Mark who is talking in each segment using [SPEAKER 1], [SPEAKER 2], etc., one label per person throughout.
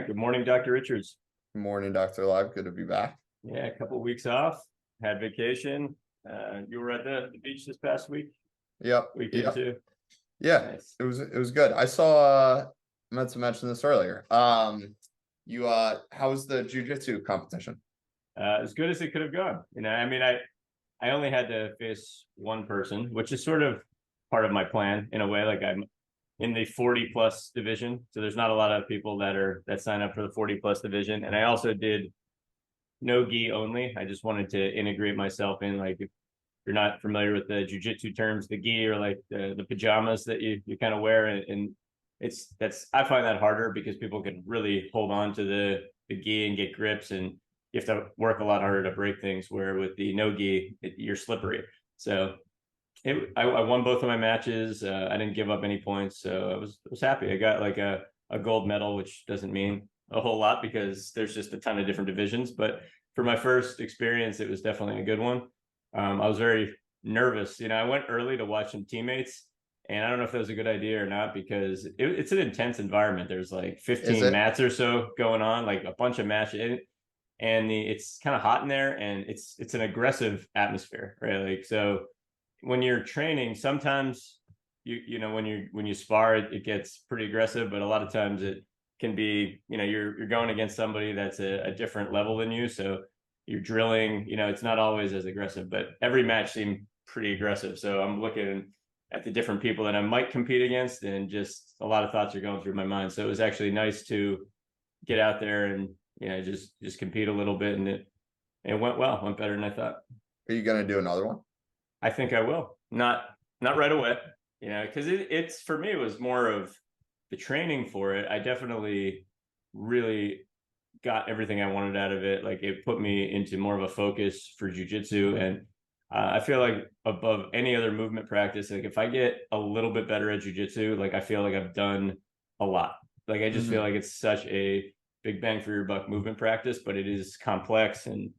[SPEAKER 1] right. Good morning, Dr. Richards.
[SPEAKER 2] Morning, Dr. Live. Good to be back.
[SPEAKER 1] Yeah, a couple of weeks off, had vacation. You were at the beach this past
[SPEAKER 2] Yep.
[SPEAKER 1] weekend
[SPEAKER 2] Yep.
[SPEAKER 1] too.
[SPEAKER 2] Yeah.
[SPEAKER 1] Nice.
[SPEAKER 2] It was good. I saw I meant to mention this earlier. You how was the jujitsu competition?
[SPEAKER 1] As good as it could have gone. I only had to face one person, which is sort of part of my plan in a way. Like I'm in the 40 plus division, so there's not a lot of people that sign up for the 40 plus division. And I also did no gi only. I just wanted to integrate myself in. Like if you're not familiar with the jujitsu terms, the gi are like the pajamas that you kind of wear, and I find that harder because people can really hold on to the gi and get grips, and you have to work a lot harder to break things. Where with the no gi, you're slippery. So I won both of my matches. I didn't give up any points, so I was happy. I got like a gold medal, which doesn't mean a whole lot because there's just a ton of different divisions. But for my first experience, it was definitely a good one. I was very nervous. I went early to watch some teammates, and I don't know if that was a good idea or not because it's an intense environment. There's like
[SPEAKER 2] Is
[SPEAKER 1] 15
[SPEAKER 2] it?
[SPEAKER 1] mats or so going on, like a bunch of matches, and it's kind of hot in there, and it's an aggressive atmosphere, right? Like so when you're training, sometimes when you spar, it gets pretty aggressive, but a lot of times it can be, you're going against somebody that's a different level than you, so you're drilling. It's not always as aggressive, but every match seemed pretty aggressive. So I'm looking at the different people that I might compete against, and just a lot of thoughts are going through my mind. So it was actually nice to get out there and just compete a little bit, and it went well, went better than I thought.
[SPEAKER 2] Are you gonna do another one?
[SPEAKER 1] I think I will. Not right away, because it's for me, it was more of the training for it. I definitely really got everything I wanted out of it. Like it put me into more of a focus for jujitsu, and I feel like above any other movement practice, like if I get a little bit better at jujitsu, like I feel like I've done a lot. Like I just feel
[SPEAKER 2] Hmm.
[SPEAKER 1] like it's such a big bang for your buck movement practice, but it is complex, and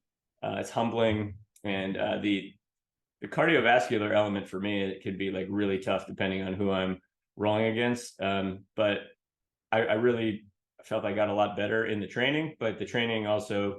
[SPEAKER 1] it's humbling, and the cardiovascular element for me, it could be like really tough depending on who I'm rolling against. But I really felt I got a lot better in the training, but the training also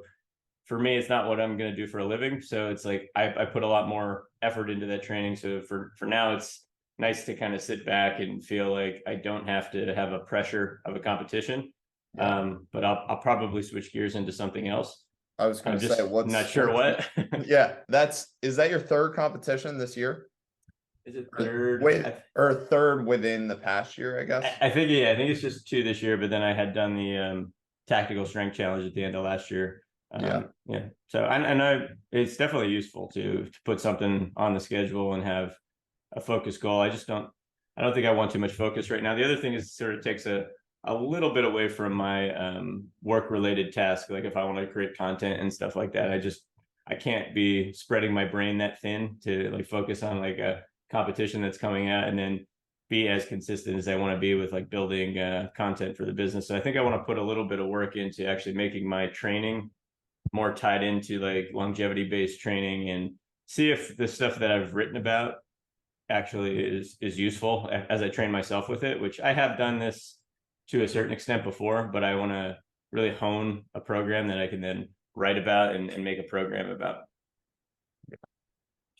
[SPEAKER 1] for me, it's not what I'm going to do for a living. So it's like I put a lot more effort into that training. So for now, it's nice to kind of sit back and feel like I don't have to have a pressure of a competition.
[SPEAKER 2] Yeah.
[SPEAKER 1] But I'll probably switch gears into something else.
[SPEAKER 2] I was
[SPEAKER 1] I'm
[SPEAKER 2] gonna say,
[SPEAKER 1] just not sure
[SPEAKER 2] what's
[SPEAKER 1] what.
[SPEAKER 2] yeah, is that your third competition this year?
[SPEAKER 1] Is it third?
[SPEAKER 2] Wait, or third within the past year, I guess.
[SPEAKER 1] I think it's just two this year, but then I had done the tactical strength challenge at the end of last year.
[SPEAKER 2] Yeah.
[SPEAKER 1] Yeah, so I know it's definitely useful to put something on the schedule and have a focus goal. I don't think I want too much focus right now. The other thing is it sort of takes a little bit away from my work related task. Like if I want to create content and stuff like that, I can't be spreading my brain that thin to like focus on like a competition that's coming out and then be as consistent as I want to be with like building content for the business. So I think I want to put a little bit of work into actually making my training more tied into like longevity based training, and see if the stuff that I've written about actually is useful as I train myself with it, which I have done this to a certain extent before, but I want to really hone a program that I can then write about and make a program about.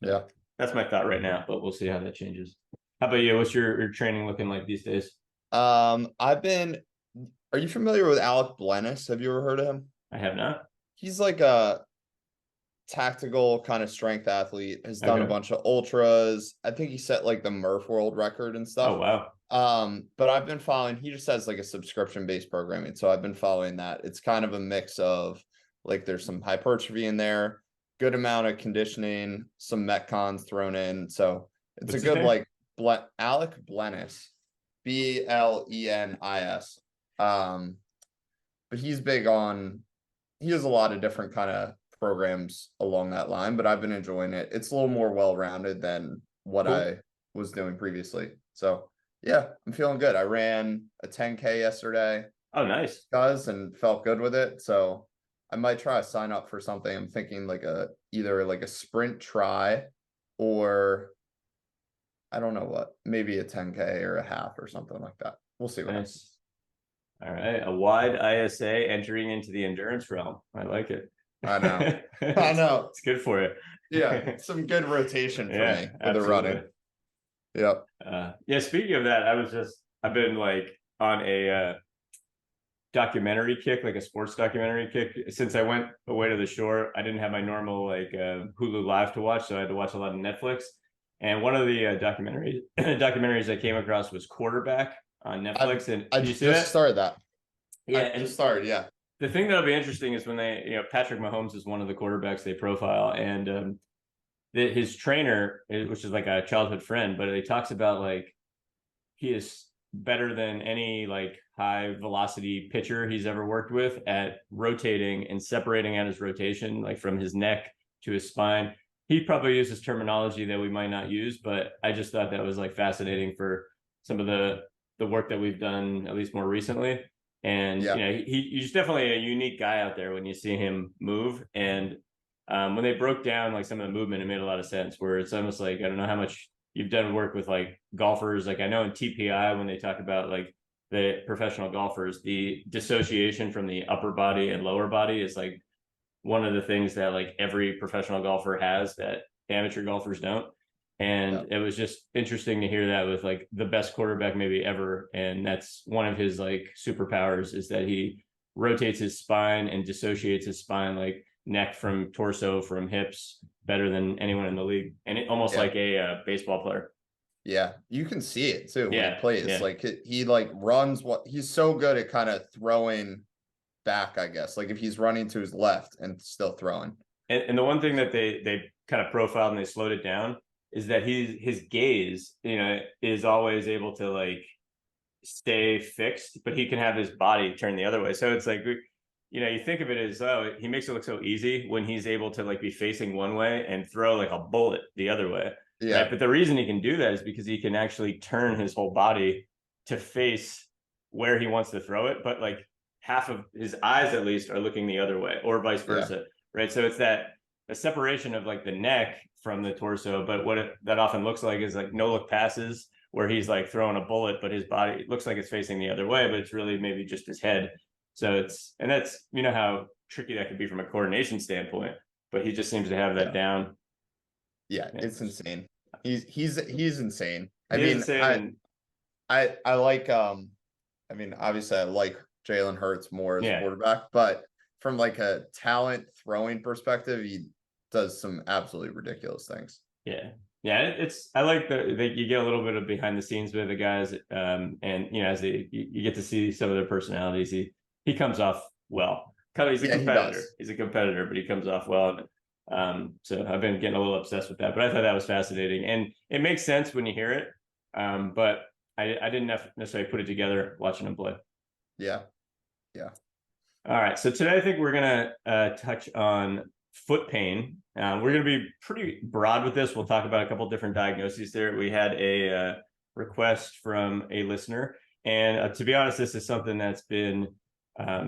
[SPEAKER 1] So
[SPEAKER 2] Yeah.
[SPEAKER 1] that's my thought right now, but we'll see how that changes. How about you? What's your training looking like these days?
[SPEAKER 2] I've been. Are you familiar with Alec Blennis? Have you ever heard of him?
[SPEAKER 1] I have not.
[SPEAKER 2] He's like a tactical kind of strength athlete, has done a
[SPEAKER 1] Okay.
[SPEAKER 2] bunch of ultras. I think he set like the Murph world record and
[SPEAKER 1] Oh
[SPEAKER 2] stuff.
[SPEAKER 1] wow.
[SPEAKER 2] But I've been following, he just has like a subscription based programming. So I've been following that. It's kind of a mix of like there's some hypertrophy in there, good amount of conditioning, some metcons thrown in. So it's a
[SPEAKER 1] What's his
[SPEAKER 2] good
[SPEAKER 1] name?
[SPEAKER 2] like Alec Blennis, Blenis. But he's big on, he has a lot of different kind of programs along that line, but I've been enjoying it. It's a little more well-rounded than what
[SPEAKER 1] Cool.
[SPEAKER 2] I was doing previously. So yeah, I'm feeling good. I ran a 10K yesterday,
[SPEAKER 1] Oh nice.
[SPEAKER 2] and felt good with it. So I might try to sign up for something. I'm thinking like either like a sprint try, or I don't know what, maybe a 10K or a half or something like that. We'll see what happens.
[SPEAKER 1] Nice. All right, a wide ISA entering into the endurance realm. I like it.
[SPEAKER 2] I know. I
[SPEAKER 1] it's,
[SPEAKER 2] know.
[SPEAKER 1] it's good for you.
[SPEAKER 2] Yeah, some good rotation for
[SPEAKER 1] Yeah,
[SPEAKER 2] me with the
[SPEAKER 1] absolutely.
[SPEAKER 2] running. Yep.
[SPEAKER 1] Yeah, speaking of that, I've been like on a documentary kick, like a sports documentary kick. Since I went away to the shore, I didn't have my normal like Hulu Live to watch, so I had to watch a lot of Netflix. And one of the documentaries I came across was Quarterback on
[SPEAKER 2] I
[SPEAKER 1] Netflix. And
[SPEAKER 2] I
[SPEAKER 1] did you see
[SPEAKER 2] just
[SPEAKER 1] that?
[SPEAKER 2] started that.
[SPEAKER 1] Yeah,
[SPEAKER 2] I just
[SPEAKER 1] and
[SPEAKER 2] started, yeah.
[SPEAKER 1] the thing that'll be interesting is when Patrick Mahomes is one of the quarterbacks they profile, and his trainer, which is like a childhood friend, but he talks about like he is better than any like high velocity pitcher he's ever worked with at rotating and separating out his rotation, like from his neck to his spine. He probably uses terminology that we might not use, but I just thought that was like fascinating for some of the work that we've done, at least more recently. And
[SPEAKER 2] Yeah.
[SPEAKER 1] he's definitely a unique guy out there when you see him move. And when they broke down like some of the movement, it made a lot of sense. Where it's almost like, I don't know how much you've done work with like golfers. Like I know in TPI when they talk about like the professional golfers, the dissociation from the upper body and lower body is like one of the things that like every professional golfer has that amateur golfers don't. And
[SPEAKER 2] Yep.
[SPEAKER 1] it was just interesting to hear that with like the best quarterback maybe ever. And that's one of his like superpowers is that he rotates his spine and dissociates his spine like neck from torso from hips better than anyone in the league. And it almost
[SPEAKER 2] Yeah.
[SPEAKER 1] like a baseball player.
[SPEAKER 2] Yeah. You can see it too when he
[SPEAKER 1] Yeah.
[SPEAKER 2] plays.
[SPEAKER 1] Yeah.
[SPEAKER 2] Like he like runs what he's so good at kind of throwing back, I guess. Like if he's running to his left and still throwing.
[SPEAKER 1] And the one thing that they kind of profiled and they slowed it down is that his gaze, is always able to like stay fixed, but he can have his body turn the other way. So it's like, you think of it as, oh, he makes it look so easy when he's able to like be facing one way and throw like a bullet the other way, right?
[SPEAKER 2] Yeah.
[SPEAKER 1] But the reason he can do that is because he can actually turn his whole body to face where he wants to throw it, but like half of his eyes at least are looking the other way, or vice
[SPEAKER 2] Yeah.
[SPEAKER 1] versa, right? So it's that a separation of like the neck from the torso, but that often looks like is like no look passes where he's like throwing a bullet, but his body looks like it's facing the other way, but it's really maybe just his head. So that's how tricky that could be from a coordination standpoint. But he just seems to have that
[SPEAKER 2] Yeah.
[SPEAKER 1] down.
[SPEAKER 2] Yeah.
[SPEAKER 1] Yeah.
[SPEAKER 2] It's insane. He's insane. I
[SPEAKER 1] He is
[SPEAKER 2] mean,
[SPEAKER 1] insane, and
[SPEAKER 2] I like I mean, obviously I like Jalen Hurts more as a
[SPEAKER 1] yeah,
[SPEAKER 2] quarterback, but from like a talent throwing perspective, he does some absolutely ridiculous things.
[SPEAKER 1] yeah, yeah. I like that you get a little bit of behind the scenes with the guys, and as you get to see some of their personalities. He comes off well. He's a
[SPEAKER 2] Yeah, he
[SPEAKER 1] competitor.
[SPEAKER 2] does.
[SPEAKER 1] He's a competitor, but he comes off well. So I've been getting a little obsessed with that, but I thought that was fascinating, and it makes sense when you hear it. But I didn't necessarily put it together watching him play.
[SPEAKER 2] Yeah. Yeah.
[SPEAKER 1] All right, so today I think we're gonna touch on foot pain. We're gonna be pretty broad with this. We'll talk about a couple different diagnoses there. We had a request from a listener, and to be honest, this is something that's been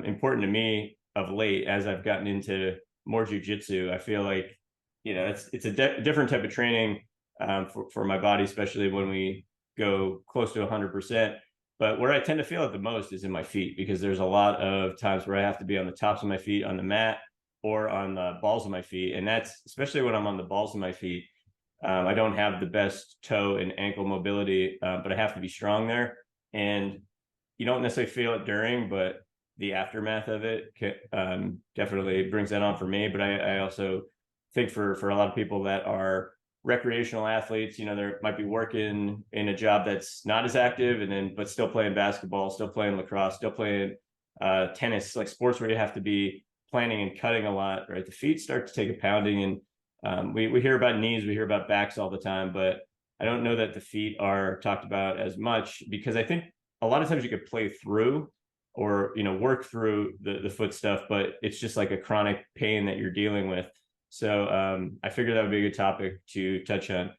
[SPEAKER 1] important to me of late as I've gotten into more jujitsu. I feel like it's a different type of training for my body, especially when we go close to 100%. But where I tend to feel it the most is in my feet, because there's a lot of times where I have to be on the tops of my feet on the mat or on the balls of my feet. And that's especially when I'm on the balls of my feet. I don't have the best toe and ankle mobility, but I have to be strong there. And you don't necessarily feel it during, but the aftermath of it definitely brings that on for me. But I also think for a lot of people that are recreational athletes, they might be working in a job that's not as active, and then but still playing basketball, still playing lacrosse, still playing tennis, like sports where you have to be planning and cutting a lot, right? The feet start to take a pounding, and we hear about knees, we hear about backs all the time, but I don't know that the feet are talked about as much, because I think a lot of times you could play through or work through the foot stuff, but it's just like a chronic pain that you're dealing with. So I figured that would be a good topic to touch on.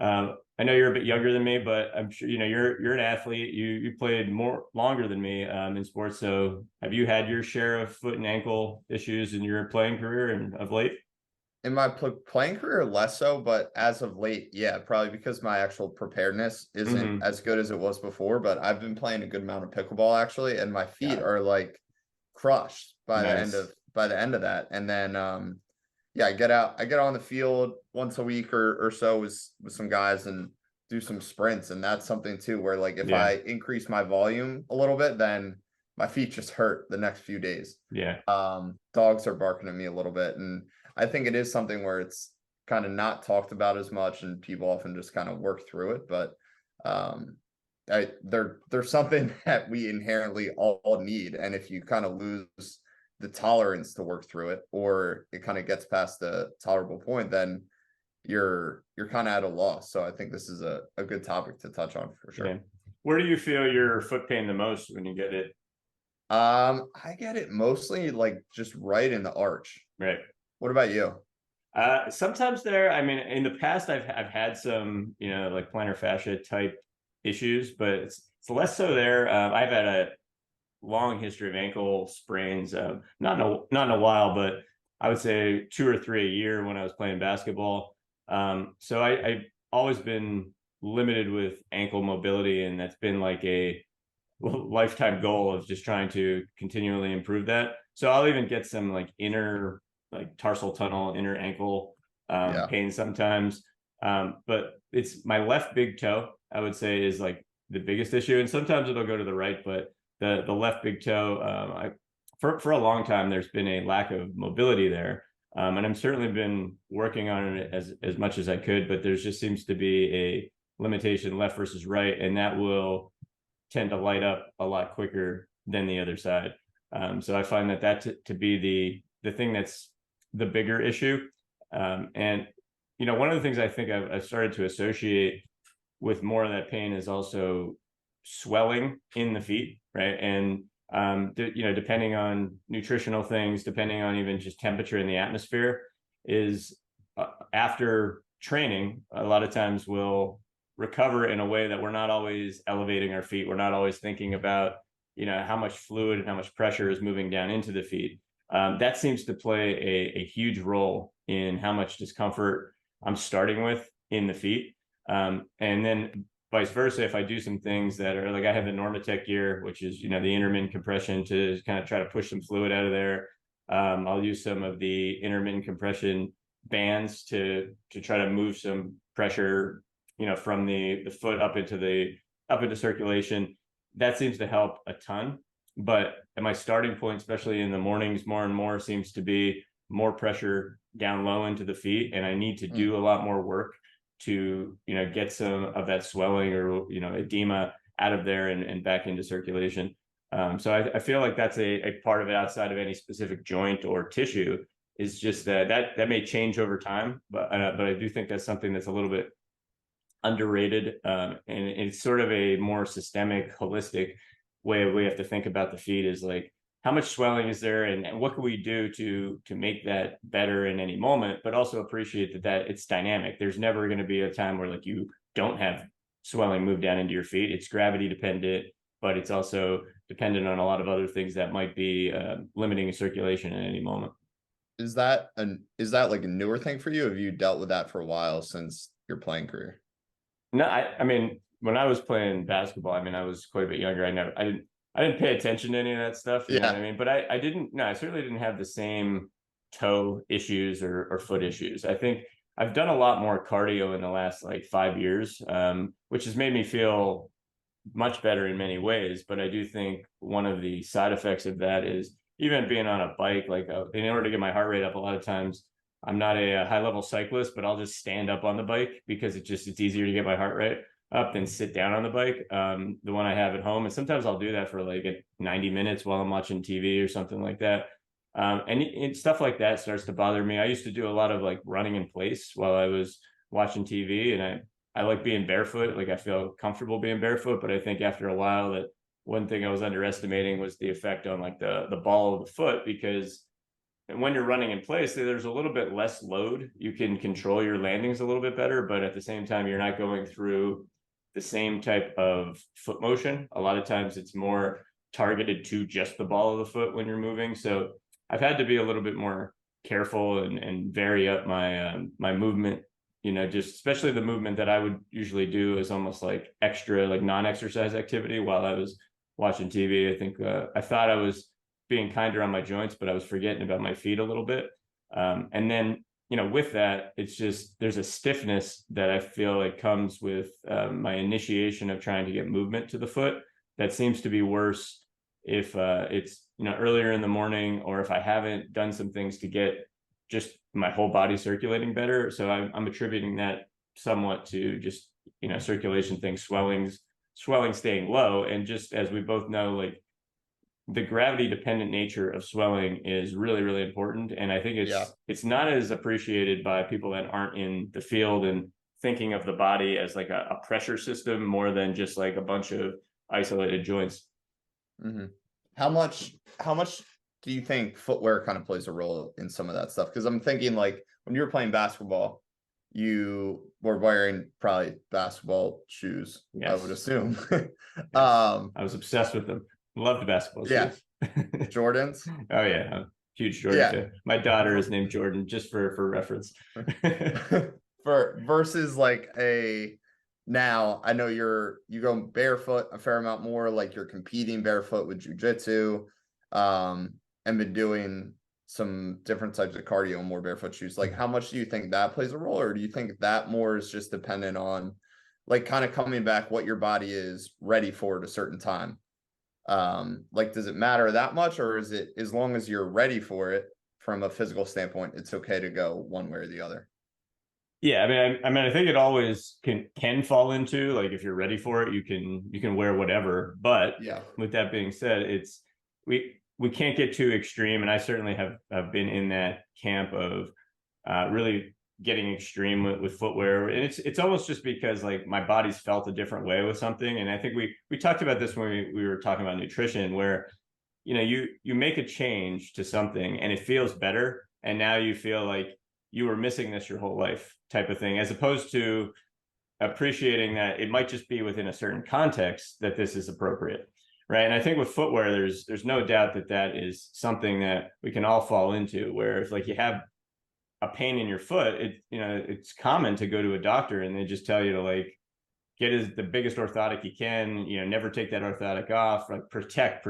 [SPEAKER 1] I know you're a bit younger than me, but I'm sure you're an athlete. You played more longer than me in sports. So have you had your share of foot and ankle issues in your playing career and of late?
[SPEAKER 2] In my playing career, less so, but as of late, yeah, probably because my actual preparedness isn't
[SPEAKER 1] Hmm.
[SPEAKER 2] as good as it was before. But I've been playing a good amount of pickleball actually, and my feet
[SPEAKER 1] Got it.
[SPEAKER 2] are like crushed
[SPEAKER 1] Nice.
[SPEAKER 2] by the end of that. And then yeah, I get on the field once a week or so with some guys and do some sprints. And that's something too, where like if
[SPEAKER 1] Yeah.
[SPEAKER 2] I increase my volume a little bit, then my feet just hurt the next few days.
[SPEAKER 1] Yeah.
[SPEAKER 2] Dogs are barking at me a little bit. And I think it is something where it's kind of not talked about as much and people often just kind of work through it. But um there's something that we inherently all need. And if you kind of lose the tolerance to work through it, or it kind of gets past the tolerable point, then you're kind of at a loss. So I think this is a good topic to touch on for
[SPEAKER 1] Yeah.
[SPEAKER 2] sure.
[SPEAKER 1] Where do you feel your foot pain the most when you get it?
[SPEAKER 2] I get it mostly like just right in the arch.
[SPEAKER 1] Right.
[SPEAKER 2] What about you?
[SPEAKER 1] Sometimes there, I mean, in the past, I've had some, like plantar fascia type issues, but it's less so there. I've had a long history of ankle sprains, not in a while, but I would say 2 or 3 a year when I was playing basketball. So I've always been limited with ankle mobility, and that's been like a lifetime goal of just trying to continually improve that. So I'll even get some like inner, like tarsal tunnel, inner ankle
[SPEAKER 2] Yeah.
[SPEAKER 1] pain sometimes. But it's my left big toe, I would say, is like the biggest issue. And sometimes it'll go to the right, but the left big toe, for a long time, there's been a lack of mobility there. And I'm certainly been working on it as much as I could, but there just seems to be a limitation left versus right, and that will tend to light up a lot quicker than the other side. So I find that to be the thing that's the bigger issue. And one of the things I think I've started to associate with more of that pain is also swelling in the feet, right? And depending on nutritional things, depending on even just temperature in the atmosphere, is after training, a lot of times we'll recover in a way that we're not always elevating our feet. We're not always thinking about, how much fluid and how much pressure is moving down into the feet. That seems to play a huge role in how much discomfort I'm starting with in the feet. And then vice versa, if I do some things that are like, I have the Normatec gear, which is, the intermittent compression to kind of try to push some fluid out of there. I'll use some of the intermittent compression bands to try to move some pressure, from the foot up into circulation. That seems to help a ton. But at my starting point, especially in the mornings, more and more seems to be more pressure down low into the feet, and I need to
[SPEAKER 2] Mm.
[SPEAKER 1] do a lot more work to get some of that swelling or edema out of there and back into circulation. So I feel like that's a part of it outside of any specific joint or tissue, is just that may change over time, but I do think that's something that's a little bit underrated, and it's sort of a more systemic, holistic way we have to think about the feet, is like how much swelling is there, and what can we do to make that better in any moment, but also appreciate that it's dynamic. There's never going to be a time where like you don't have swelling move down into your feet. It's gravity dependent, but it's also dependent on a lot of other things that might be limiting circulation at any moment.
[SPEAKER 2] Is that like a newer thing for you? Have you dealt with that for a while since your playing career?
[SPEAKER 1] No, I mean, when I was playing basketball, I mean, I was quite a bit younger. I didn't pay attention to any of that stuff, you know what I
[SPEAKER 2] Yeah.
[SPEAKER 1] mean? But I didn't, no, I certainly didn't have the same toe issues or foot issues. I think I've done a lot more cardio in the last like 5 years, which has made me feel much better in many ways. But I do think one of the side effects of that is even being on a bike, like in order to get my heart rate up, a lot of times I'm not a high level cyclist, but I'll just stand up on the bike because it's easier to get my heart rate up than sit down on the bike. The one I have at home, and sometimes I'll do that for like 90 minutes while I'm watching TV or something like that. And stuff like that starts to bother me. I used to do a lot of like running in place while I was watching TV, and I like being barefoot. Like I feel comfortable being barefoot, but I think after a while, that one thing I was underestimating was the effect on like the ball of the foot, because when you're running in place, there's a little bit less load. You can control your landings a little bit better, but at the same time, you're not going through the same type of foot motion. A lot of times it's more targeted to just the ball of the foot when you're moving. So I've had to be a little bit more careful and vary up my movement, just especially the movement that I would usually do is almost like extra, like non-exercise activity while I was watching TV. I think I thought I was being kinder on my joints, but I was forgetting about my feet a little bit. And then, with that, it's just there's a stiffness that I feel like comes with my initiation of trying to get movement to the foot that seems to be worse if it's earlier in the morning, or if I haven't done some things to get just my whole body circulating better. So I'm attributing that somewhat to just circulation things, swelling staying low. And just as we both know, like the gravity dependent nature of swelling is really, really important. And I think it's not as appreciated by people that aren't in the field and thinking of the body as like a pressure system more than just like a bunch of isolated joints.
[SPEAKER 2] Mm-hmm. How much do you think footwear kind of plays a role in some of that stuff? Because I'm thinking like when you were playing basketball, you were wearing probably basketball shoes, yes. I would assume.
[SPEAKER 1] Yes. I was obsessed with them. Loved basketball shoes.
[SPEAKER 2] Jordans.
[SPEAKER 1] Oh yeah, I'm a huge Jordan fan. My daughter is named Jordan, just for reference.
[SPEAKER 2] Versus like now I know you go barefoot a fair amount more, like you're competing barefoot with jujitsu, and been doing some different types of cardio, more barefoot shoes. Like how much do you think that plays a role, or do you think that more is just dependent on like kind of coming back what your body is ready for at a certain time? Like does it matter that much, or is it as long as you're ready for it from a physical standpoint, it's okay to go one way or the other?
[SPEAKER 1] Yeah, I mean, I think it always can fall into like if you're ready for it, you can wear whatever. But with that being said, it's we can't get too extreme, and I certainly have been in that camp of really getting extreme with footwear, and it's almost just because like my body's felt a different way with something. And I think we talked about this when we were talking about nutrition, where you make a change to something and it feels better, and now you feel like you were missing this your whole life type of thing, as opposed to appreciating that it might just be within a certain context that this is appropriate, right? And I think with footwear, there's no doubt that is something that we can all fall into, where if like you have a pain in your foot, it's common to go to a doctor and they just tell you to like get the biggest orthotic you can, never take that orthotic off, like protect.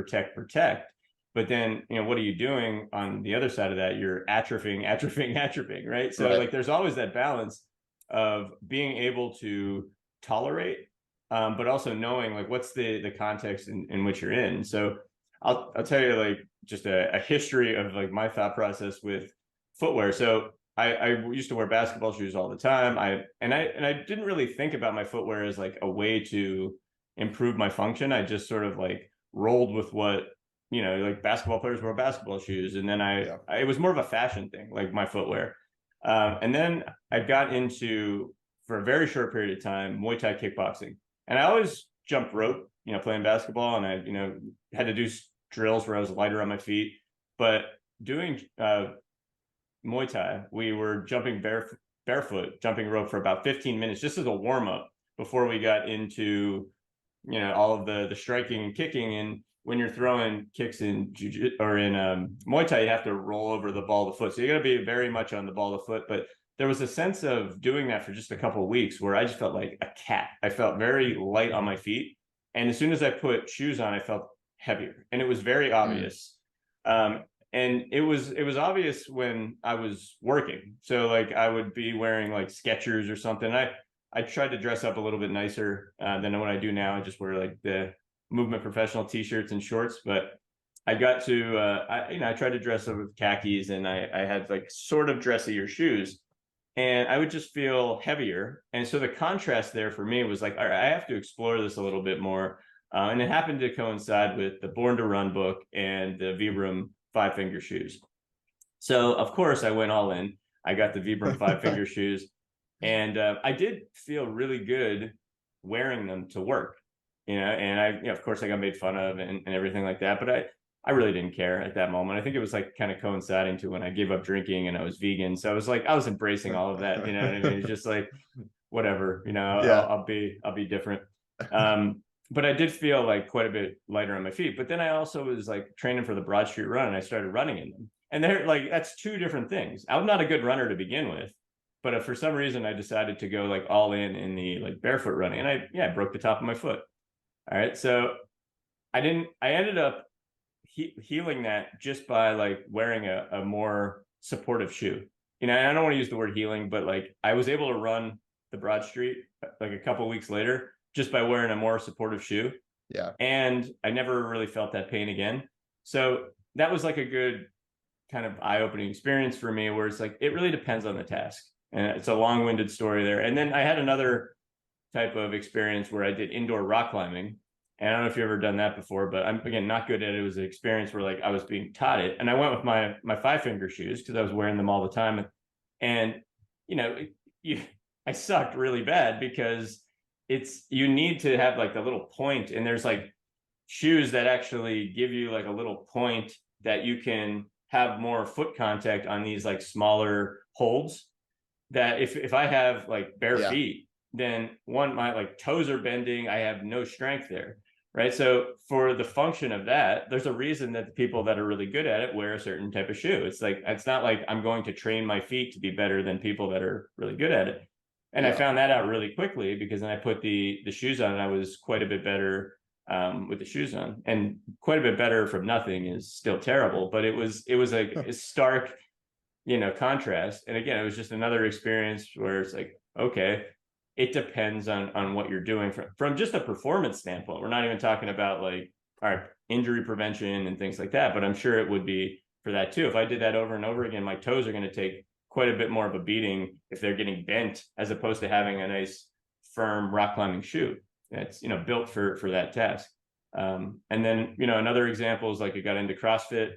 [SPEAKER 1] But then, what are you doing on the other side of that? You're atrophying, right? So like there's always that balance of being able to tolerate, but also knowing like what's the context in which you're in. So I'll tell you like just a history of like my thought process with footwear. So I used to wear basketball shoes all the time. I didn't really think about my footwear as like a way to improve my function. I just sort of like rolled with what like basketball players wear basketball shoes, and then it was more of a fashion thing, like my footwear. And then I got into, for a very short period of time, Muay Thai kickboxing, and I always jumped rope, playing basketball, and I had to do drills where I was lighter on my feet. But doing Muay Thai, we were jumping barefoot, jumping rope for about 15 minutes, just as a warm up before we got into all of the striking and kicking. And when you're throwing kicks in jiu-jitsu or in Muay Thai, you have to roll over the ball of the foot. So you got to be very much on the ball of the foot. But there was a sense of doing that for just a couple of weeks where I just felt like a cat. I felt very light on my feet. And as soon as I put shoes on, I felt heavier. And it was very obvious. And it was obvious when I was working. So like I would be wearing like Skechers or something. I tried to dress up a little bit nicer than what I do now. I just wear like the Movement Professional t-shirts and shorts, but I got to I tried to dress up with khakis, and I had like sort of dressier shoes, and I would just feel heavier. And so the contrast there for me was like, all right, I have to explore this a little bit more. And it happened to coincide with the Born to Run book and the Vibram 5-finger shoes. So of course I went all in. I got the Vibram 5-finger shoes, and I did feel really good wearing them to work. And I, of course I got made fun of and everything like that, but I really didn't care at that moment. I think it was like kind of coinciding to when I gave up drinking and I was vegan. So I was like, I was embracing all of that, you know what I mean? It's just like, whatever, I'll be different. But I did feel like quite a bit lighter on my feet. But then I also was like training for the Broad Street Run, and I started running in them. And they're like, that's two different things. I'm not a good runner to begin with, but if for some reason I decided to go like all in the like barefoot running, and I broke the top of my foot. All right. So I ended up healing that just by like wearing a more supportive shoe. You know, I don't want to use the word healing, but like I was able to run the Broad Street like a couple weeks later just by wearing a more supportive shoe.
[SPEAKER 2] Yeah.
[SPEAKER 1] And I never really felt that pain again. So that was like a good kind of eye-opening experience for me, where it's like it really depends on the task. And it's a long-winded story there. And then I had another type of experience where I did indoor rock climbing. And I don't know if you've ever done that before, but I'm again not good at it. It was an experience where like I was being taught it, and I went with my 5-finger shoes because I was wearing them all the time. And you know, I sucked really bad because you need to have like the little point, and there's like shoes that actually give you like a little point that you can have more foot contact on these like smaller holds. That if I have like bare
[SPEAKER 2] Yeah.
[SPEAKER 1] feet, then one, my like toes are bending, I have no strength there, right? So for the function of that, there's a reason that the people that are really good at it wear a certain type of shoe. It's like, it's not like I'm going to train my feet to be better than people that are really good at it. And I
[SPEAKER 2] Yeah.
[SPEAKER 1] found that out really quickly, because then I put the shoes on and I was quite a bit better with the shoes on. And quite a bit better from nothing is still terrible, but it was like a stark, you know, contrast. And again, it was just another experience where it's like, okay, it depends on what you're doing from just a performance standpoint. We're not even talking about like, all right, injury prevention and things like that, but I'm sure it would be for that too. If I did that over and over again, my toes are going to take quite a bit more of a beating if they're getting bent, as opposed to having a nice firm rock climbing shoe that's, you know, built for that task. And then, you know, another example is like I got into CrossFit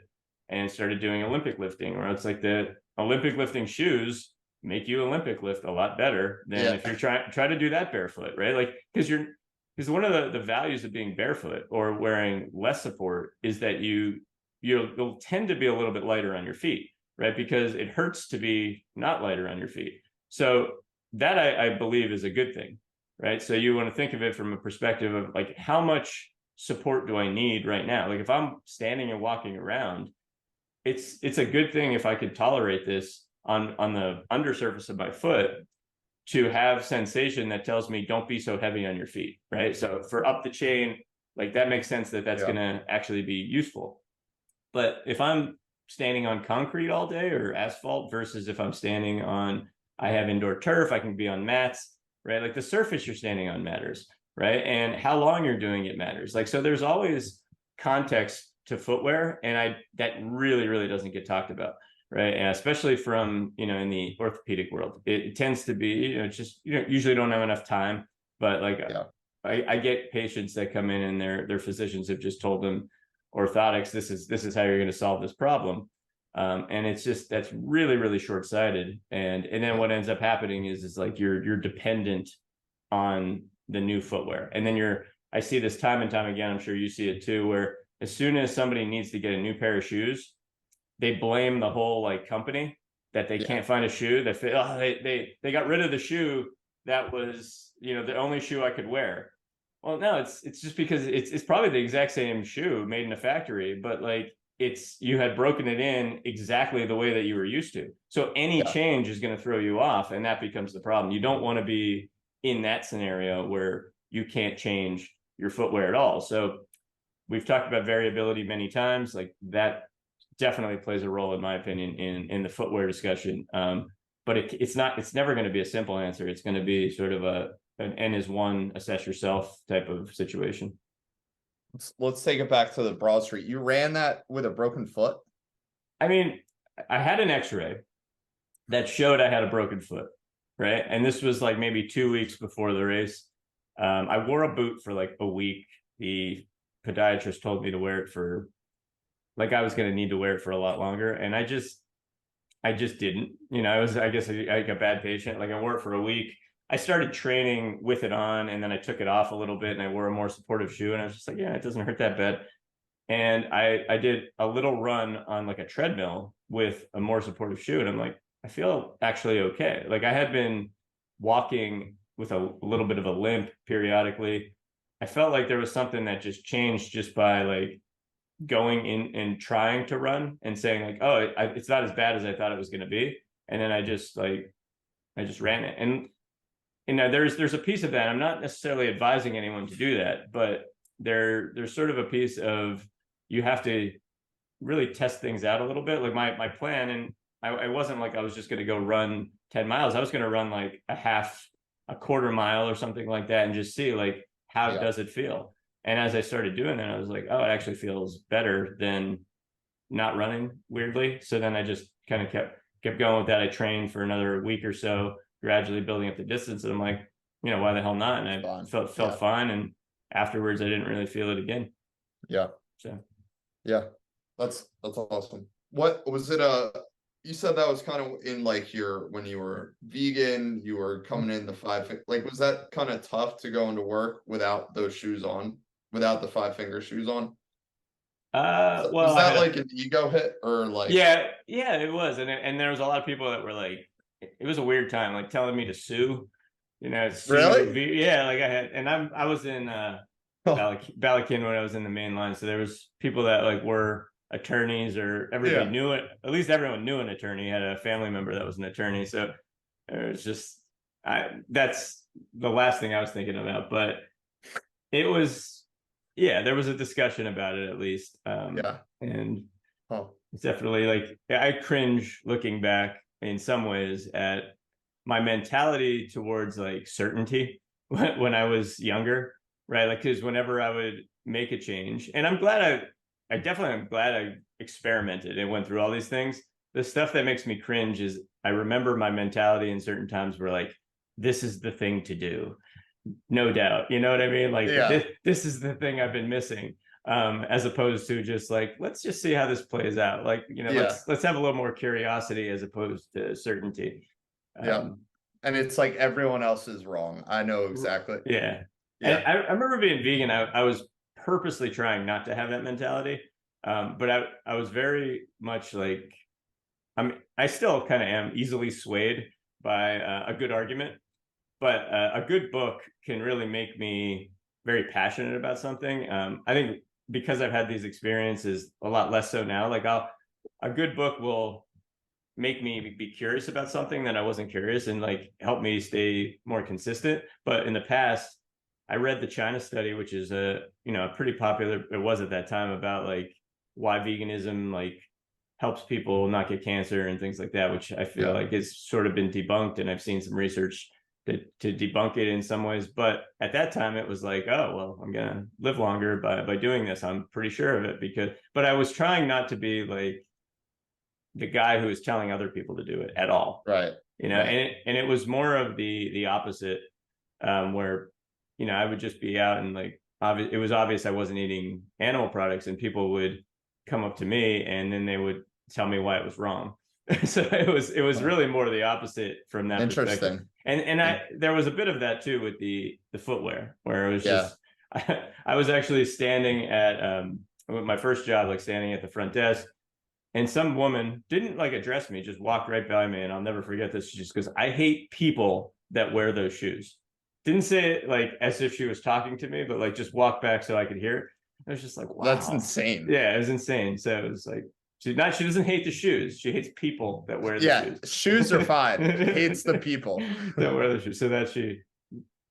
[SPEAKER 1] and started doing Olympic lifting, where it's like the Olympic lifting shoes make you Olympic lift a lot better than if you're try to do that barefoot, right? Like, because one of the values of being barefoot or wearing less support is that you'll tend to be a little bit lighter on your feet, right? Because it hurts to be not lighter on your feet. So that I believe is a good thing, right? So you want to think of it from a perspective of like, how much support do I need right now? Like if I'm standing and walking around, it's a good thing if I could tolerate this on the undersurface of my foot, to have sensation that tells me don't be so heavy on your feet, right? So for up the chain, like that makes sense that that's going to actually be useful. But if I'm standing on concrete all day or asphalt versus if I'm standing on, I have indoor turf, I can be on mats, right? Like the surface you're standing on matters, right? And how long you're doing it matters. Like, so there's always context to footwear, and that really doesn't get talked about, right? And especially from, you know, in the orthopedic world, it tends to be, you know, it's just, you know, usually don't have enough time. But like I get patients that come in and their physicians have just told them orthotics, this is how you're going to solve this problem. And it's just, that's really short-sighted. And then what ends up happening is like you're dependent on the new footwear. And then I see this time and time again, I'm sure you see it too, where as soon as somebody needs to get a new pair of shoes, they blame the whole like company that they can't find a shoe that fit. Oh, they got rid of the shoe that was, you know, the only shoe I could wear. Well, no, it's just because it's probably the exact same shoe made in a factory, but like you had broken it in exactly the way that you were used to. So any change is going to throw you off, and that becomes the problem. You don't want to be in that scenario where you can't change your footwear at all. So we've talked about variability many times. Like that definitely plays a role, in my opinion, in the footwear discussion. But it's never going to be a simple answer. It's going to be sort of an N is one, assess yourself type of situation.
[SPEAKER 2] Let's take it back to the Broad Street. You ran that with a broken foot?
[SPEAKER 1] I mean, I had an x-ray that showed I had a broken foot, right? And this was like maybe 2 weeks before the race. I wore a boot for like a week. The podiatrist told me to wear it for, like I was going to need to wear it for a lot longer. And I just didn't, you know, I guess like a bad patient. Like I wore it for a week. I started training with it on, and then I took it off a little bit and I wore a more supportive shoe, and I was just like, yeah, it doesn't hurt that bad. And I did a little run on like a treadmill with a more supportive shoe, and I'm like, I feel actually okay. Like I had been walking with a little bit of a limp periodically. I felt like there was something that just changed just by like going in and trying to run and saying like, oh, it's not as bad as I thought it was going to be. And then I just ran it. And there's a piece of that. I'm not necessarily advising anyone to do that, but there's sort of a piece of, you have to really test things out a little bit. Like my plan, and I wasn't like I was just going to go run 10 miles. I was going to run like a quarter mile or something like that, and just see like, how does it feel? And as I started doing that, I was like, oh, it actually feels better than not running, weirdly. So then I just kind of kept going with that. I trained for another week or so, gradually building up the distance. And I'm like, why the hell not? And I felt fine. And afterwards, I didn't really feel it again.
[SPEAKER 2] Yeah.
[SPEAKER 1] So.
[SPEAKER 2] Yeah. That's awesome. What was it? You said that was kind of in like when you were vegan, you were coming in the like, was that kind of tough to go into work without those shoes on, without the 5-finger shoes on?
[SPEAKER 1] Well,
[SPEAKER 2] was that like an ego hit, or like?
[SPEAKER 1] Yeah, it was. And there was a lot of people that were like, it was a weird time, like telling me to sue,
[SPEAKER 2] Really?
[SPEAKER 1] Yeah. Like I was in, Balakin when I was in the main line. So there was people that like were attorneys, or everybody knew it. At least everyone knew an attorney, had a family member that was an attorney. So it was just, that's the last thing I was thinking about. But it was, there was a discussion about it, at least. And it's definitely like, I cringe looking back in some ways at my mentality towards like certainty when I was younger, right? Like, because whenever I would make a change, and I'm glad I definitely am glad I experimented and went through all these things. The stuff that makes me cringe is I remember my mentality in certain times where like, this is the thing to do, no doubt. You know what I mean? Like, this is the thing I've been missing. As opposed to just like, let's just see how this plays out. Like, let's have a little more curiosity as opposed to certainty.
[SPEAKER 2] And it's like everyone else is wrong. I know exactly.
[SPEAKER 1] Yeah. And I remember being vegan. I was purposely trying not to have that mentality. But I was very much like, I still kind of am easily swayed by a good argument, but a good book can really make me very passionate about something. I think because I've had these experiences a lot less so now, like a good book will make me be curious about something that I wasn't curious, and like help me stay more consistent. But in the past, I read the China study, which is a pretty popular, it was at that time, about like why veganism like helps people not get cancer and things like that, which I feel like has sort of been debunked, and I've seen some research to debunk it in some ways. But at that time it was like, oh, well, I'm gonna live longer by doing this, I'm pretty sure of it. But I was trying not to be like the guy who was telling other people to do it at all,
[SPEAKER 2] right?
[SPEAKER 1] And it was more of the opposite, where I would just be out, and like it was obvious I wasn't eating animal products, and people would come up to me and then they would tell me why it was wrong. So it was really more the opposite from that perspective. And there was a bit of that too with the footwear, where it was just I was actually standing at my first job, like standing at the front desk, and some woman didn't like address me, just walked right by me, and I'll never forget this. She just goes, "I hate people that wear those shoes." Didn't say it like as if she was talking to me, but like just walked back so I could hear it. I was just like, wow,
[SPEAKER 2] that's insane.
[SPEAKER 1] Yeah, it was insane. So it was like, she doesn't hate the shoes. She hates people that wear the shoes.
[SPEAKER 2] Shoes are fine. Hates the people
[SPEAKER 1] that wear the shoes. So that she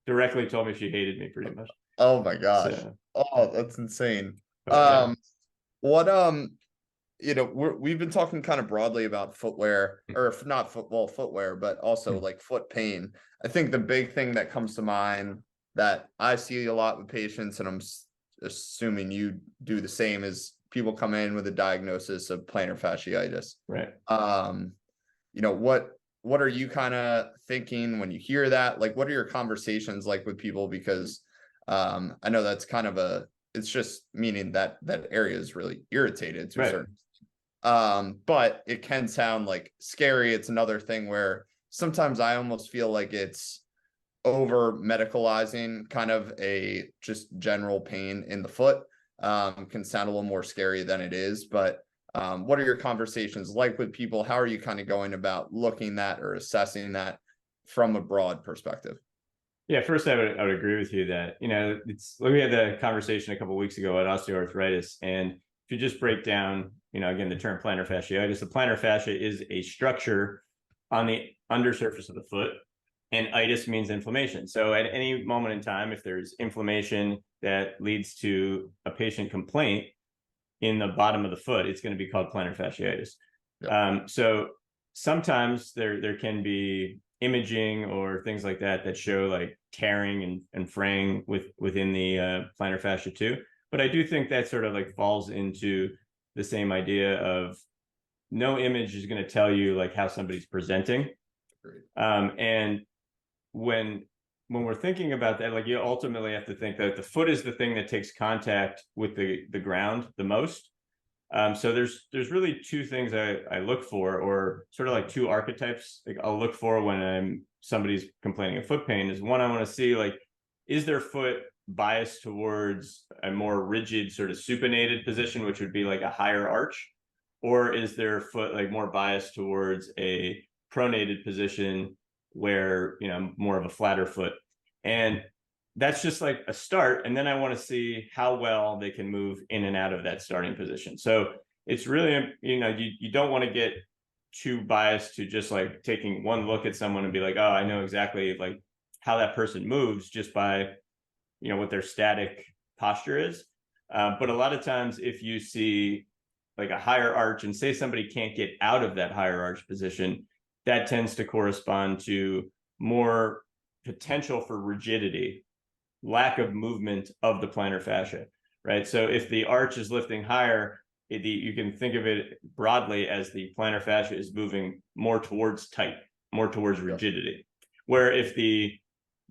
[SPEAKER 1] directly told me she hated me pretty much.
[SPEAKER 2] Oh my gosh. So, oh, that's insane. What we've been talking kind of broadly about footwear, or not footwear, but also like foot pain. I think the big thing that comes to mind that I see a lot with patients, and I'm assuming you do the same, is people come in with a diagnosis of plantar fasciitis.
[SPEAKER 1] Right.
[SPEAKER 2] What are you kind of thinking when you hear that? Like, what are your conversations like with people? Because I know that's kind of it's just meaning that area is really irritated to a certain, but it can sound like scary. It's another thing where sometimes I almost feel like it's over medicalizing kind of a just general pain in the foot. Can sound a little more scary than it is. But what are your conversations like with people? How are you kind of going about looking at or assessing that from a broad perspective?
[SPEAKER 1] Yeah, first I would agree with you that, it's like we had the conversation a couple of weeks ago about osteoarthritis, and if you just break down, again, the term plantar fasciitis, the plantar fascia is a structure on the undersurface of the foot, and itis means inflammation. So at any moment in time, if there's inflammation that leads to a patient complaint in the bottom of the foot, it's going to be called plantar fasciitis. Yep. So sometimes there can be imaging or things like that show like tearing and fraying within the plantar fascia too. But I do think that sort of like falls into the same idea of no image is going to tell you like how somebody's presenting. And when we're thinking about that, like you ultimately have to think that the foot is the thing that takes contact with the ground the most. So there's really two things I look for, or sort of like two archetypes like I'll look for when somebody's complaining of foot pain. Is one, I want to see like, is their foot biased towards a more rigid sort of supinated position, which would be like a higher arch, or is their foot like more biased towards a pronated position where, more of a flatter foot. And that's just like a start. And then I want to see how well they can move in and out of that starting position. So it's really, you don't want to get too biased to just like taking one look at someone and be like, oh, I know exactly like how that person moves just by, what their static posture is. But a lot of times if you see like a higher arch and say somebody can't get out of that higher arch position, that tends to correspond to more potential for rigidity, lack of movement of the plantar fascia, right? So if the arch is lifting higher, you can think of it broadly as the plantar fascia is moving more towards tight, more towards rigidity. Where if the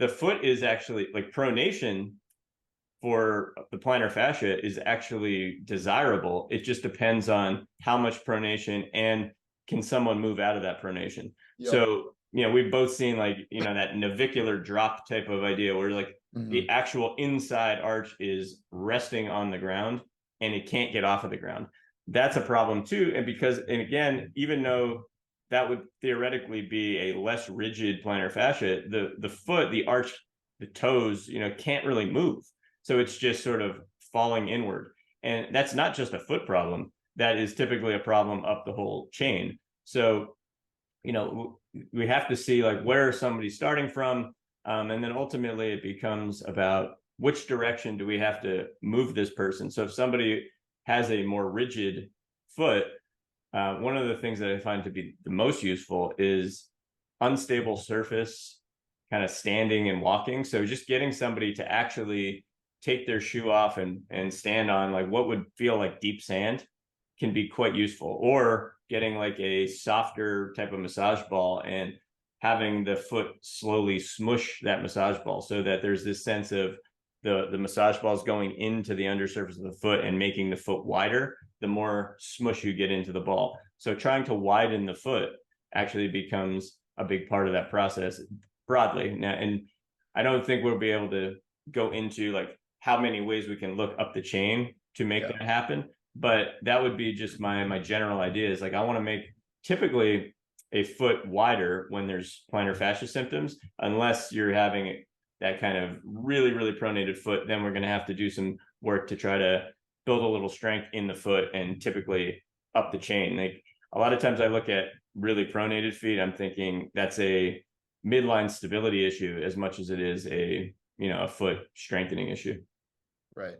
[SPEAKER 1] foot is actually like pronation for the plantar fascia is actually desirable. It just depends on how much pronation and can someone move out of that pronation. Yep. So, we've both seen like, that navicular drop type of idea where like the actual inside arch is resting on the ground and it can't get off of the ground. That's a problem too. And again, even though that would theoretically be a less rigid plantar fascia, the foot, the arch, the toes, can't really move. So it's just sort of falling inward. And that's not just a foot problem. That is typically a problem up the whole chain. So, we have to see like where somebody's starting from. And then ultimately it becomes about which direction do we have to move this person. So if somebody has a more rigid foot, one of the things that I find to be the most useful is unstable surface, kind of standing and walking. So just getting somebody to actually take their shoe off and stand on like what would feel like deep sand can be quite useful. Or getting like a softer type of massage ball and having the foot slowly smush that massage ball so that there's this sense of the massage ball is going into the undersurface of the foot and making the foot wider, the more smush you get into the ball. So trying to widen the foot actually becomes a big part of that process broadly. Now, and I don't think we'll be able to go into like how many ways we can look up the chain to make that happen. But that would be just my general idea is like, I want to make typically a foot wider when there's plantar fascia symptoms, unless you're having that kind of really, really pronated foot, then we're going to have to do some work to try to build a little strength in the foot and typically up the chain. Like a lot of times I look at really pronated feet, I'm thinking that's a midline stability issue as much as it is a foot strengthening issue.
[SPEAKER 2] Right.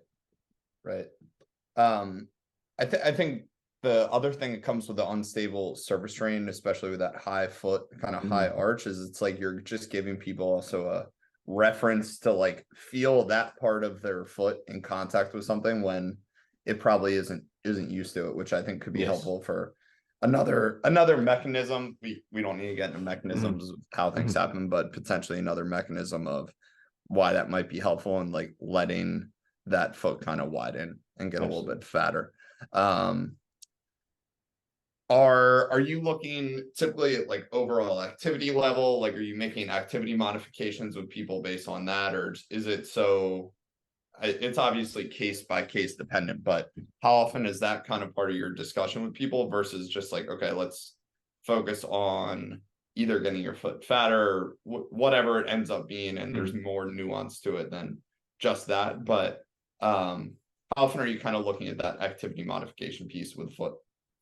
[SPEAKER 2] I think the other thing that comes with the unstable surface strain, especially with that high foot, kind of high arch, is it's like you're just giving people also a reference to like feel that part of their foot in contact with something when it probably isn't used to it, which I think could be helpful for another mechanism. We don't need to get into mechanisms of how things happen, but potentially another mechanism of why that might be helpful and like letting that foot kind of widen and get a little bit fatter. Are you looking typically at like overall activity level? Like, are you making activity modifications with people based on that? Or is it it's obviously case by case dependent, but how often is that kind of part of your discussion with people versus just like, okay, let's focus on either getting your foot fatter or whatever it ends up being. And there's more nuance to it than just that. But how how often are you kind of looking at that activity modification piece with foot?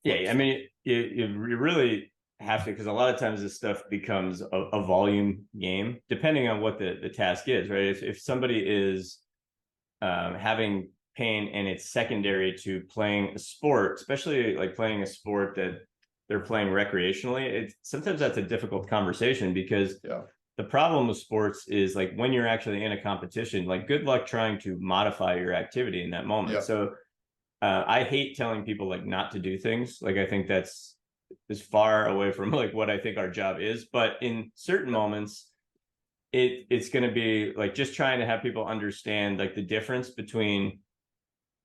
[SPEAKER 1] Yeah, I mean, you really have to, because a lot of times this stuff becomes a volume game, depending on what the task is, right? If somebody is having pain and it's secondary to playing a sport, especially like playing a sport that they're playing recreationally, it's sometimes that's a difficult conversation because the problem with sports is like when you're actually in a competition, like good luck trying to modify your activity in that moment. So I hate telling people like not to do things. Like I think that's as far away from like what I think our job is. But in certain moments, it's going to be like just trying to have people understand like the difference between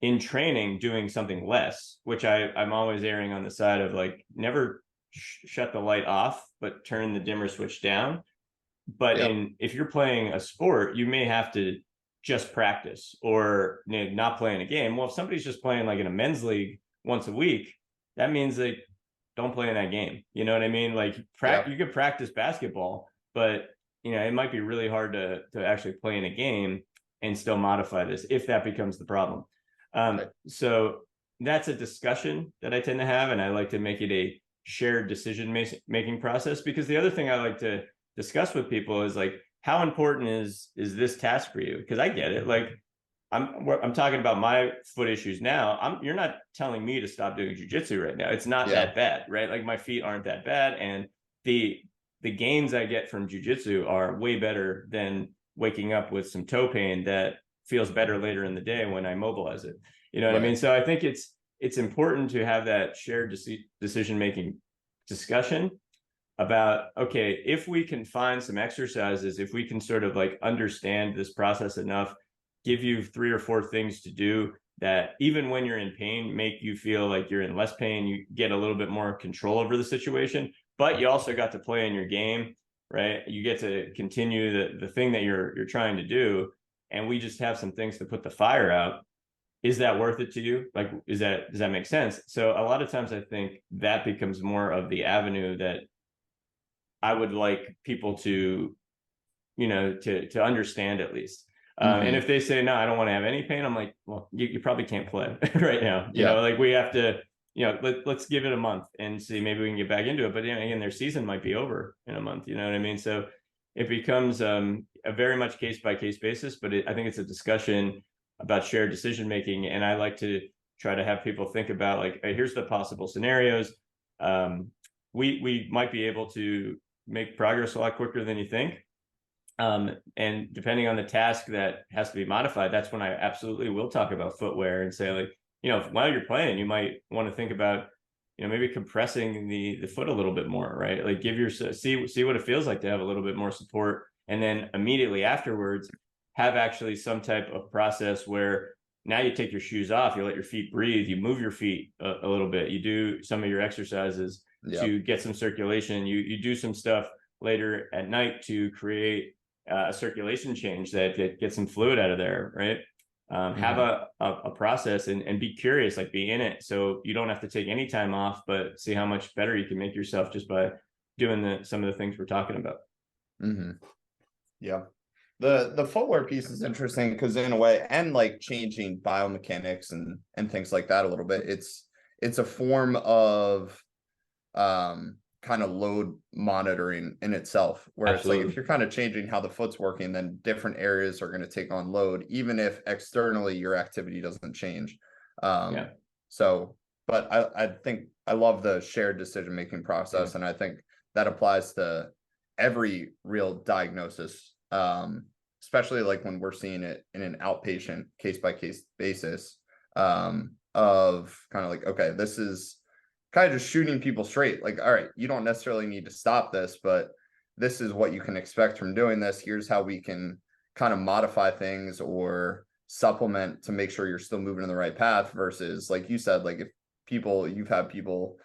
[SPEAKER 1] in training doing something less, which I'm always erring on the side of like never shut the light off, but turn the dimmer switch down. But if you're playing a sport, you may have to just practice or not playing a game. Well, if somebody's just playing like in a men's league once a week, that means they don't play in that game. You know what I mean? Like you could practice basketball, but it might be really hard to actually play in a game and still modify this if that becomes the problem. So that's a discussion that I tend to have, and I like to make it a shared decision making process, because the other thing I like to discuss with people is like, how important is this task for you? Because I get it. Like I'm talking about my foot issues now. You're not telling me to stop doing jujitsu right now. It's not that bad, right? Like my feet aren't that bad, and the gains I get from jujitsu are way better than waking up with some toe pain that feels better later in the day when I mobilize it. You know what I mean? So I think it's important to have that shared decision making discussion about, okay, if we can find some exercises, if we can sort of like understand this process enough, give you 3 or 4 things to do that even when you're in pain, make you feel like you're in less pain, you get a little bit more control over the situation, but you also got to play in your game, right? You get to continue the thing that you're trying to do. And we just have some things to put the fire out. Is that worth it to you? Like, does that make sense? So a lot of times I think that becomes more of the avenue that I would like people to, to understand at least. And if they say, no, I don't want to have any pain, I'm like, well, you probably can't play right now. Like we have to, let's give it a month and see, maybe we can get back into it. But again, their season might be over in a month. You know what I mean? So it becomes a very much case by case basis, but I think it's a discussion about shared decision making. And I like to try to have people think about like, hey, here's the possible scenarios. We might be able to make progress a lot quicker than you think. And depending on the task that has to be modified, that's when I absolutely will talk about footwear and say like, while you're playing, you might want to think about, maybe compressing the foot a little bit more, right? Like see what it feels like to have a little bit more support. And then immediately afterwards, have actually some type of process where now you take your shoes off, you let your feet breathe, you move your feet a little bit, you do some of your exercises to get some circulation, you do some stuff later at night to create a circulation change that gets some fluid out of there, right? Have a process and be curious, like be in it. So you don't have to take any time off, but see how much better you can make yourself just by doing some of the things we're talking about.
[SPEAKER 2] Yeah. The footwear piece is interesting because in a way, and like changing biomechanics and things like that a little bit, it's a form of kind of load monitoring in itself, where Absolutely. It's like if you're kind of changing how the foot's working, then different areas are going to take on load, even if externally your activity doesn't change. So, but I think I love the shared decision making process, and I think that applies to every real diagnosis, especially like when we're seeing it in an outpatient case by case basis, of kind of like, okay, this is kind of just shooting people straight. Like, all right, you don't necessarily need to stop this, but this is what you can expect from doing this. Here's how we can kind of modify things or supplement to make sure you're still moving in the right path, versus like you said, like if you've had people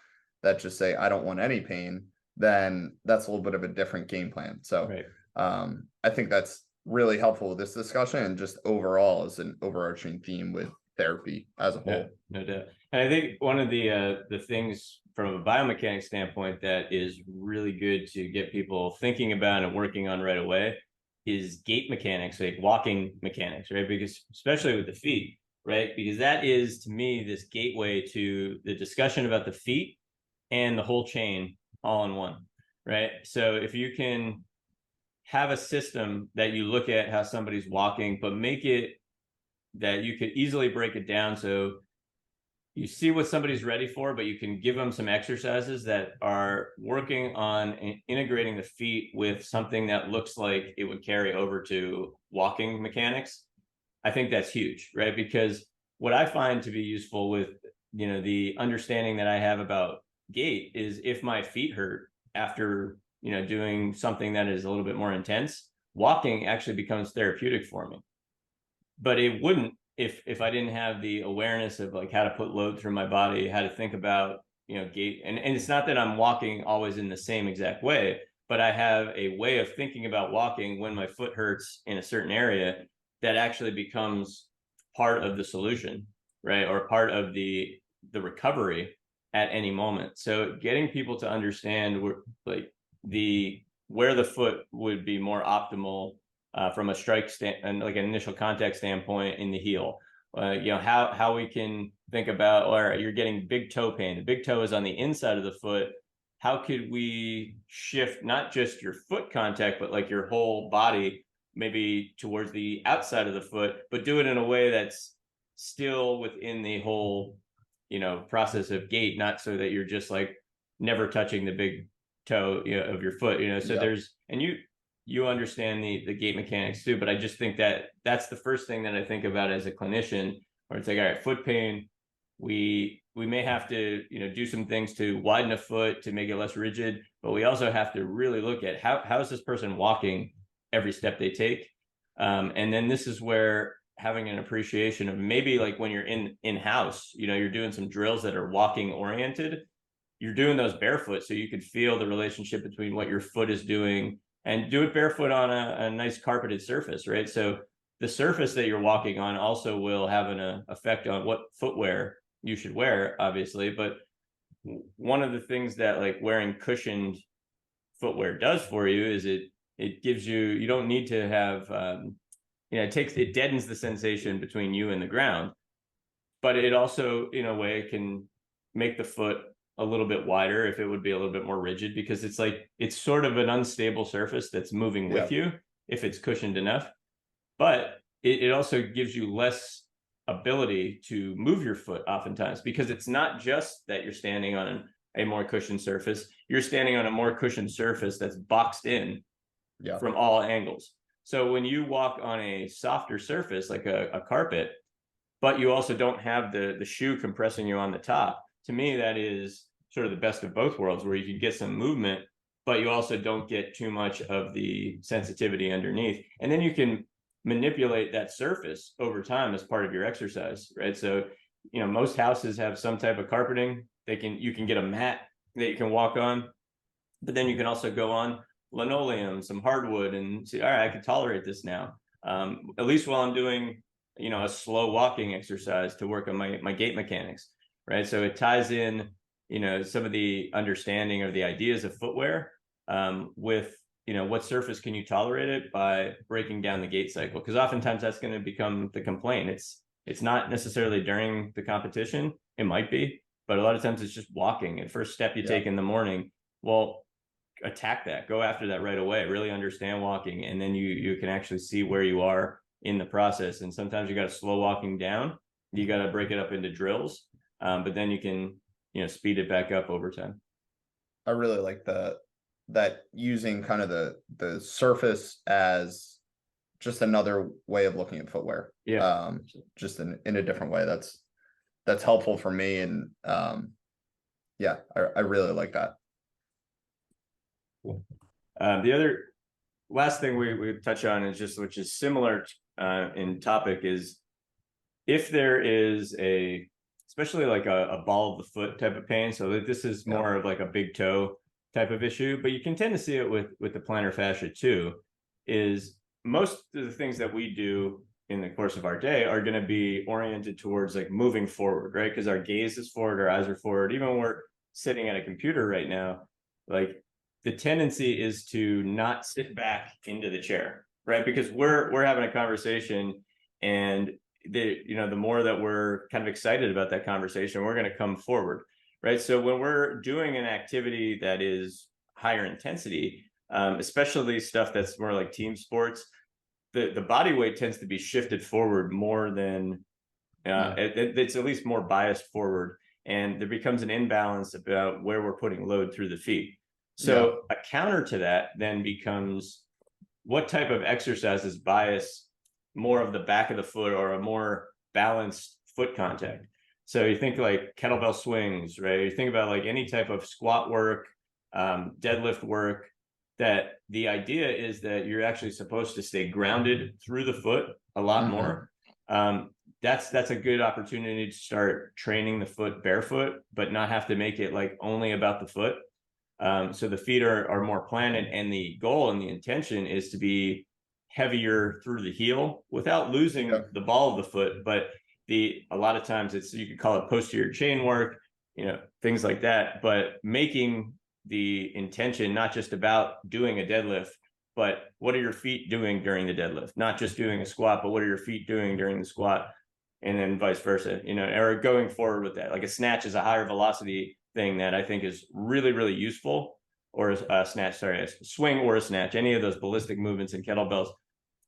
[SPEAKER 2] that just say, I don't want any pain, then that's a little bit of a different game plan. So I think that's really helpful with this discussion, and just overall as an overarching theme with therapy as a whole.
[SPEAKER 1] No doubt. And I think one of the things from a biomechanics standpoint that is really good to get people thinking about and working on right away is gait mechanics, like walking mechanics, right? Because especially with the feet, right? Because that is, to me, this gateway to the discussion about the feet and the whole chain all in one, right? So if you can have a system that you look at how somebody's walking, but make it that you could easily break it down so you see what somebody's ready for, but you can give them some exercises that are working on integrating the feet with something that looks like it would carry over to walking mechanics. I think that's huge, right? Because what I find to be useful with, the understanding that I have about gait is if my feet hurt after, doing something that is a little bit more intense, walking actually becomes therapeutic for me. But it wouldn't if I didn't have the awareness of like how to put load through my body, how to think about, gait. And it's not that I'm walking always in the same exact way, but I have a way of thinking about walking when my foot hurts in a certain area that actually becomes part of the solution, right? Or part of the recovery at any moment. So getting people to understand where the foot would be more optimal from a strike and like an initial contact standpoint in the heel. How we can think about, or you're getting big toe pain. The big toe is on the inside of the foot. How could we shift not just your foot contact, but like your whole body, maybe towards the outside of the foot, but do it in a way that's still within the whole, process of gait, not so that you're just like never touching the big toe, of your foot, so there's, and you understand the gait mechanics too, but I just think that that's the first thing that I think about as a clinician, where it's like, all right, foot pain, we may have to, do some things to widen a foot to make it less rigid, but we also have to really look at how is this person walking every step they take. And then this is where having an appreciation of maybe like when you're in house, you're doing some drills that are walking oriented, you're doing those barefoot so you could feel the relationship between what your foot is doing, and do it barefoot on a nice carpeted surface, right? So the surface that you're walking on also will have an effect on what footwear you should wear, obviously. But one of the things that like wearing cushioned footwear does for you is it gives you don't need to have it deadens the sensation between you and the ground, but it also in a way can make the foot a little bit wider if it would be a little bit more rigid, because it's sort of an unstable surface that's moving with you if it's cushioned enough. But it also gives you less ability to move your foot oftentimes, because it's not just that you're standing on a more cushioned surface, you're standing on a more cushioned surface that's boxed in from all angles. So when you walk on a softer surface like a carpet, but you also don't have the shoe compressing you on the top, to me, that is sort of the best of both worlds, where you can get some movement, but you also don't get too much of the sensitivity underneath. And then you can manipulate that surface over time as part of your exercise, right? So, most houses have some type of carpeting. You can get a mat that you can walk on, but then you can also go on linoleum, some hardwood, and say, all right, I can tolerate this now. At least while I'm doing, a slow walking exercise to work on my gait mechanics. Right. So it ties in, some of the understanding or the ideas of footwear with, what surface can you tolerate it by breaking down the gait cycle? Because oftentimes that's going to become the complaint. It's not necessarily during the competition. It might be, but a lot of times it's just walking. And first step you take in the morning, well, attack that, go after that right away, really understand walking. And then you can actually see where you are in the process. And sometimes you got to slow walking down. You got to break it up into drills. But then you can, speed it back up over time.
[SPEAKER 2] I really like that using kind of the surface as just another way of looking at footwear. Just in a different way. That's helpful for me. And I really like that.
[SPEAKER 1] Cool. The other last thing we touch on is just, which is similar in topic, is if there is especially like a ball of the foot type of pain. So this is more of like a big toe type of issue, but you can tend to see it with the plantar fascia too, is most of the things that we do in the course of our day are going to be oriented towards like moving forward, right? Because our gaze is forward, our eyes are forward. Even when we're sitting at a computer right now, like the tendency is to not sit back into the chair, right? Because we're having a conversation, and the more that we're kind of excited about that conversation, we're going to come forward, right? So when we're doing an activity that is higher intensity, especially stuff that's more like team sports, the body weight tends to be shifted forward more than it's at least more biased forward, and there becomes an imbalance about where we're putting load through the feet. So a counter to that then becomes, what type of exercises bias more of the back of the foot or a more balanced foot contact? So you think like kettlebell swings, right? You think about like any type of squat work, deadlift work, that the idea is that you're actually supposed to stay grounded through the foot a lot more. That's a good opportunity to start training the foot barefoot, but not have to make it like only about the foot. So the feet are more planted, and the goal and the intention is to be heavier through the heel without losing the ball of the foot. But a lot of times you could call it posterior chain work, things like that, but making the intention not just about doing a deadlift, but what are your feet doing during the deadlift? Not just doing a squat, but what are your feet doing during the squat? And then vice versa, or going forward with that. Like a snatch is a higher velocity thing that I think is really, really useful, or a swing or a snatch, any of those ballistic movements in kettlebells,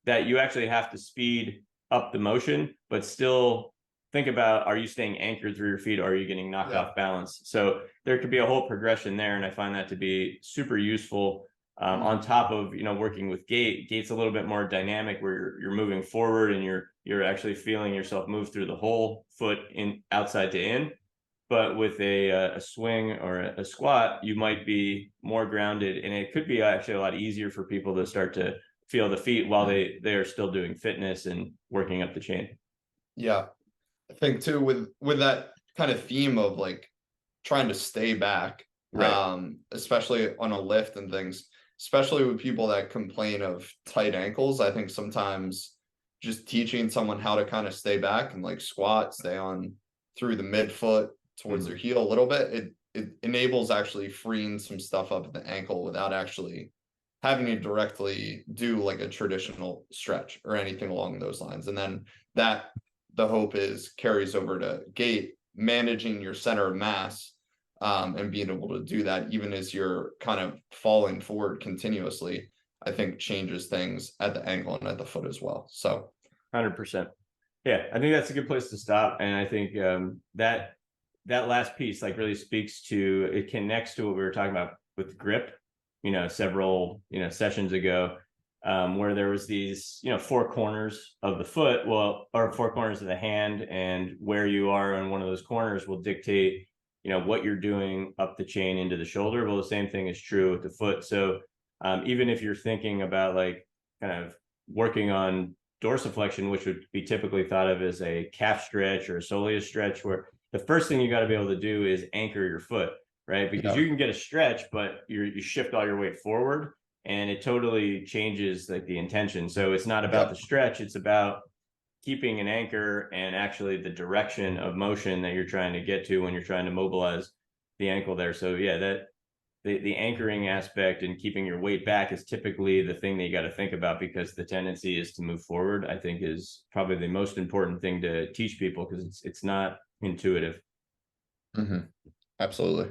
[SPEAKER 1] that you actually have to speed up the motion, but still think about, are you staying anchored through your feet, or are you getting knocked off balance? So there could be a whole progression there, and I find that to be super useful. On top of working with Gait. Gait's a little bit more dynamic, where you're moving forward and you're actually feeling yourself move through the whole foot in outside to in. But with a swing or a squat, you might be more grounded, and it could be actually a lot easier for people to start to feel the feet while they are still doing fitness and working up the chain.
[SPEAKER 2] Yeah, I think too with that kind of theme of like trying to stay back, especially on a lift and things, especially with people that complain of tight ankles. I think sometimes just teaching someone how to kind of stay back and like squat, stay on through the midfoot towards their heel a little bit, it enables actually freeing some stuff up at the ankle without actually having to directly do like a traditional stretch or anything along those lines. And then that, the hope is, carries over to Gait, managing your center of mass, and being able to do that even as you're kind of falling forward continuously, I think changes things at the ankle and at the foot as well. So
[SPEAKER 1] 100%. Yeah, I think that's a good place to stop. And I think that last piece like really speaks to, it connects to what we were talking about with grip, several sessions ago, where there was these four corners of the foot, or four corners of the hand, and where you are on one of those corners will dictate what you're doing up the chain into the shoulder. Well, the same thing is true with the foot. So even if you're thinking about like kind of working on dorsiflexion, which would be typically thought of as a calf stretch or a soleus stretch, where the first thing you got to be able to do is anchor your foot, right? Because you can get a stretch, but you shift all your weight forward, and it totally changes like the intention. So it's not about the stretch, it's about keeping an anchor and actually the direction of motion that you're trying to get to when you're trying to mobilize the ankle there. So yeah, that the anchoring aspect and keeping your weight back is typically the thing that you got to think about, because the tendency is to move forward, I think, is probably the most important thing to teach people, because it's not intuitive.
[SPEAKER 2] Absolutely.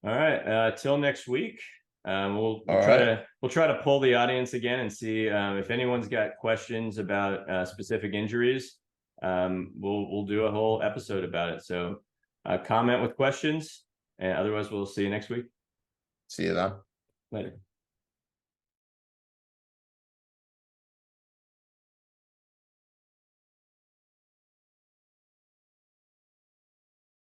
[SPEAKER 1] All right, till next week. We'll try to pull the audience again and see if anyone's got questions about specific injuries. We'll do a whole episode about it. So comment with questions, and otherwise we'll see you next week.
[SPEAKER 2] See you then.
[SPEAKER 1] Later.